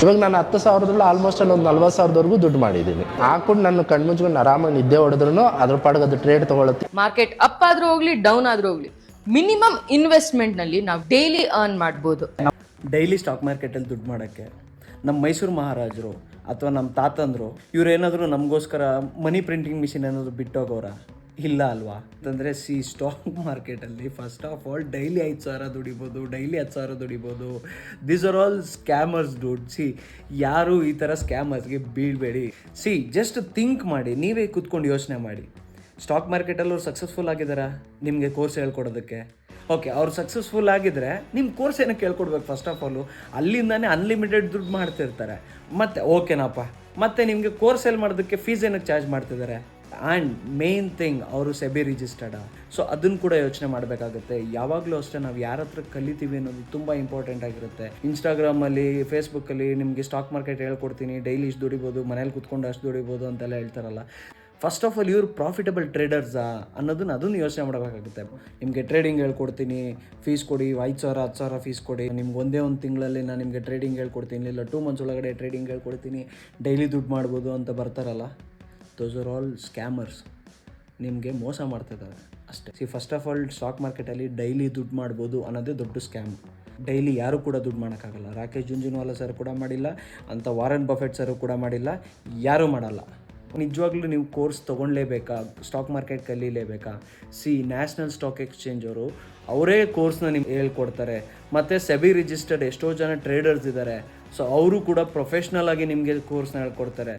ಇವಾಗ ನಾನು 10,000 ಆಲ್ಮೋಸ್ಟ್ ಅಲ್ಲಿ ಒಂದು 40,000ವರೆಗೂ ದುಡ್ಡು ಮಾಡಿದ್ದೀನಿ. ಹಾಕೊಂಡು ನಾನು ಕಣ್ಮುಂಚ್ಕೊಂಡು ಆರಾಮಾಗಿ ನಿದ್ದೆ ಹೊಡೆದ್ರು ಅದ್ರ ಪಾಡಿಗೆ ಅದು ಟ್ರೇಡ್ ತಗೊಳುತ್ತೆ. ಮಾರ್ಕೆಟ್ ಅಪ್ ಆದ್ರೂ ಹೋಗ್ಲಿ ಡೌನ್ ಆದ್ರೂ ಹೋಗ್ಲಿ, ಮಿನಿಮಮ್ ಇನ್ವೆಸ್ಟ್ಮೆಂಟ್ ನಲ್ಲಿ ನಾವು ಡೈಲಿ ಅರ್ನ್ ಮಾಡ್ಬೋದು. ಡೈಲಿ ಸ್ಟಾಕ್ ಮಾರ್ಕೆಟಲ್ಲಿ ದುಡ್ಡು ಮಾಡೋಕ್ಕೆ ನಮ್ಮ ಮೈಸೂರು ಮಹಾರಾಜರು ಅಥವಾ ನಮ್ಮ ತಾತಂದರು ಇವರೇನಾದರೂ ನಮಗೋಸ್ಕರ ಮನಿ ಪ್ರಿಂಟಿಂಗ್ ಮಿಷಿನ್ ಏನಾದರೂ ಬಿಟ್ಟೋಗೋರ? ಇಲ್ಲ ಅಲ್ವಾ? ಅಂತಂದರೆ ಸ್ಟಾಕ್ ಮಾರ್ಕೆಟಲ್ಲಿ ಫಸ್ಟ್ ಆಫ್ ಆಲ್ ಡೈಲಿ 5,000 ದುಡಿಬೋದು, ಡೈಲಿ 10,000 ದುಡಿಬೋದು. ದೀಸ್ ಆರ್ ಆಲ್ ಸ್ಕ್ಯಾಮರ್ಸ್ ದುಡ್ಡು. ಯಾರು ಈ ಥರ ಸ್ಕ್ಯಾಮರ್ಸ್ಗೆ ಬೀಳಬೇಡಿ. ಜಸ್ಟ್ ಥಿಂಕ್ ಮಾಡಿ, ನೀವೇ ಕೂತ್ಕೊಂಡು ಯೋಚನೆ ಮಾಡಿ. ಸ್ಟಾಕ್ ಮಾರ್ಕೆಟಲ್ಲಿ ಅವ್ರು ಸಕ್ಸಸ್ಫುಲ್ ಆಗಿದ್ದಾರಾ ನಿಮಗೆ ಕೋರ್ಸ್ ಹೇಳ್ಕೊಡೋದಕ್ಕೆ? ಓಕೆ, ಅವ್ರು ಸಕ್ಸಸ್ಫುಲ್ ಆಗಿದ್ದರೆ ನಿಮ್ಮ ಕೋರ್ಸ್ ಏನಕ್ಕೆ ಹೇಳ್ಕೊಡ್ಬೇಕು? ಫಸ್ಟ್ ಆಫ್ ಆಲು ಅಲ್ಲಿಂದಾನೇ ಅನ್ಲಿಮಿಟೆಡ್ ದುಡ್ಡು ಮಾಡ್ತಿರ್ತಾರೆ. ಮತ್ತು ಓಕೆನಪ್ಪ, ಮತ್ತು ನಿಮಗೆ ಕೋರ್ಸ್ ಎಲ್ಲಿ ಮಾಡೋದಕ್ಕೆ ಫೀಸ್ ಏನಕ್ಕೆ ಚಾರ್ಜ್ ಮಾಡ್ತಿದ್ದಾರೆ? ಆ್ಯಂಡ್ ಮೇನ್ ಥಿಂಗ್, ಅವರು ಸೆಬಿ ರಿಜಿಸ್ಟರ್ಡ. ಸೊ ಅದನ್ನು ಕೂಡ ಯೋಚನೆ ಮಾಡಬೇಕಾಗುತ್ತೆ. ಯಾವಾಗಲೂ ಅಷ್ಟೇ ನಾವು ಯಾರ ಹತ್ರ ಕಲಿತೀವಿ ಅನ್ನೋದು ತುಂಬ ಇಂಪಾರ್ಟೆಂಟ್ ಆಗಿರುತ್ತೆ. ಇನ್ಸ್ಟಾಗ್ರಾಮಲ್ಲಿ, ಫೇಸ್ಬುಕ್ಕಲ್ಲಿ ನಿಮಗೆ ಸ್ಟಾಕ್ ಮಾರ್ಕೆಟ್ ಹೇಳ್ಕೊಡ್ತೀನಿ, ಡೈಲಿ ಇಷ್ಟು ದುಡಿಬೋದು, ಮನೇಲಿ ಕುತ್ಕೊಂಡು ಅಷ್ಟು ದುಡಿಬೋದು ಅಂತೆಲ್ಲ ಹೇಳ್ತಾರಲ್ಲ. ಫಸ್ಟ್ ಆಫ್ ಆಲ್ ಇವರು ಪ್ರಾಫಿಟಬಲ್ ಟ್ರೇಡರ್ಸಾ ಅದನ್ನು ಯೋಚನೆ ಮಾಡಬೇಕಾಗುತ್ತೆ. ನಿಮಗೆ ಟ್ರೇಡಿಂಗ್ ಹೇಳ್ಕೊಡ್ತೀನಿ, ಫೀಸ್ ಕೊಡಿ, 5,000 10,000 ಫೀಸ್ ಕೊಡಿ, ನಿಮ್ಗೆ ಒಂದೇ ಒಂದು ತಿಂಗಳಲ್ಲಿ ನಾನು ನಿಮಗೆ ಟ್ರೇಡಿಂಗ್ ಹೇಳ್ಕೊಡ್ತೀನಿ, ಇಲ್ಲ 2 ಮಂತ್ಸ್ ಒಳಗಡೆ ಟ್ರೇಡಿಂಗ್ ಹೇಳ್ಕೊಡ್ತೀನಿ, ಡೈಲಿ ದುಡ್ಡು ಮಾಡ್ಬೋದು ಅಂತ ಬರ್ತಾರಲ್ಲ, ದೋಸ್ ಆರ್ ಆಲ್ ಸ್ಕ್ಯಾಮರ್ಸ್. ನಿಮಗೆ ಮೋಸ ಮಾಡ್ತಿದ್ದಾರೆ ಅಷ್ಟೇ. ಫಸ್ಟ್ ಆಫ್ ಆಲ್ ಸ್ಟಾಕ್ ಮಾರ್ಕೆಟಲ್ಲಿ ಡೈಲಿ ದುಡ್ಡು ಮಾಡ್ಬೋದು ಅನ್ನೋದೇ ದೊಡ್ಡ ಸ್ಕ್ಯಾಮ್. ಡೈಲಿ ಯಾರೂ ಕೂಡ ದುಡ್ಡು ಮಾಡೋಕ್ಕಾಗಲ್ಲ. ರಾಕೇಶ್ ಜುಂಜುನ್ವಾಲಾ ಸರ್ ಕೂಡ ಮಾಡಿಲ್ಲ, ಅಂತ ವಾರನ್ ಬಫೆಟ್ ಸರು ಕೂಡ ಮಾಡಿಲ್ಲ, ಯಾರೂ ಮಾಡಲ್ಲ. ನಿಜವಾಗ್ಲೂ ನೀವು ಕೋರ್ಸ್ ತೊಗೊಳ್ಳೇಬೇಕಾ? ಸ್ಟಾಕ್ ಮಾರ್ಕೆಟ್ ಕಲೀಲೇಬೇಕಾ? ನ್ಯಾಷನಲ್ ಸ್ಟಾಕ್ ಎಕ್ಸ್ಚೇಂಜ್ ಅವರೇ ಕೋರ್ಸ್ನ ನಿಮ್ಗೆ ಹೇಳ್ಕೊಡ್ತಾರೆ. ಮತ್ತು ಸೆಬಿ ರಿಜಿಸ್ಟರ್ಡ್ ಎಷ್ಟೋ ಜನ ಟ್ರೇಡರ್ಸ್ ಇದ್ದಾರೆ. ಸೊ ಅವರು ಕೂಡ ಪ್ರೊಫೆಷ್ನಲ್ ಆಗಿ ನಿಮಗೆ ಕೋರ್ಸ್ನ ಹೇಳ್ಕೊಡ್ತಾರೆ.